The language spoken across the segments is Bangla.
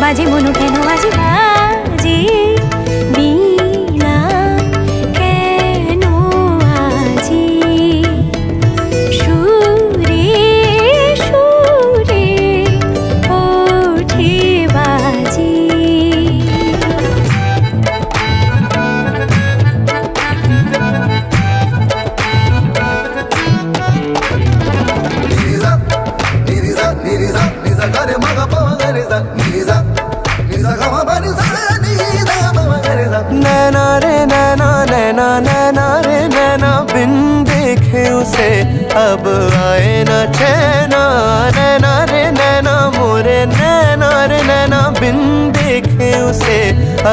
বাজে মনো কেন আজ বাজে বিনা কেন আজি সুরে সুরে ওঠে বাজি नैना रे नैना नैना नैना रे नैना बिन देखे उसे अब आए न चैना नैना रे नैना मोरे नैना रे नैना बिन देखे उसे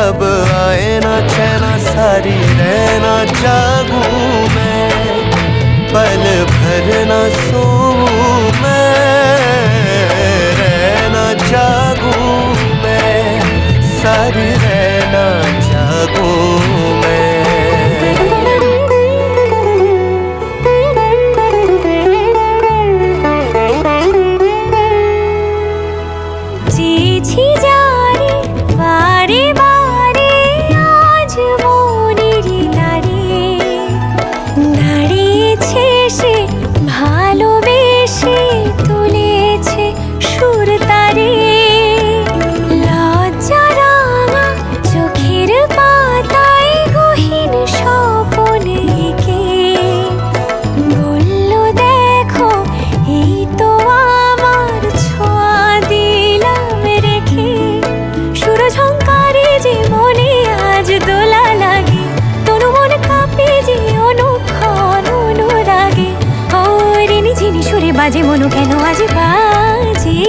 अब आए न चैना सारी रहना जागूं मैं पल भर न सोऊं मैं रहना जागूं मैं सारी रहना जागूं मैं চেয়েছি যারে বারে বারে আজ মনের দ্বারে দাঁড়িয়েছে সে ভালোবেসে তুলেছে সুর তারে লজ্জা রাঙা চোখের পাতায় গহীন স্বপন এঁকে বলল দেখো এই তো আমার ছোঁয়া দিলাম রেখে সুর ঝংকারে যে মনে আজ দোলা লাগে তনু মন কাঁপে যে অনুক্ষণ অনুরাগে রিনি ঝিনি সুরে বাজে মনো কেন আজ বাজে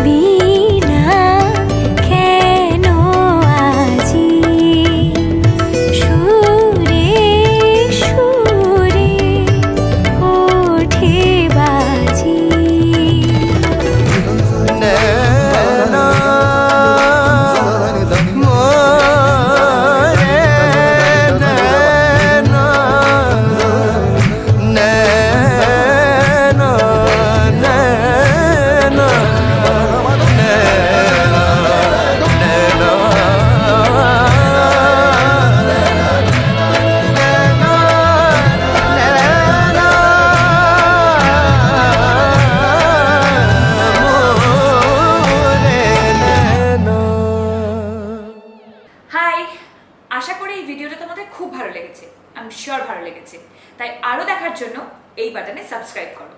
বিনা কেন আজি সুরে সুরে ওঠে বাজি नैना मोरे नैना नैना नैना হাই, আশা করি এই ভিডিওটা তোমাদের খুব ভালো লেগেছে। আমি শিওর ভালো লেগেছে, তাই আরো দেখার জন্য এই বাটনে সাবস্ক্রাইব করো।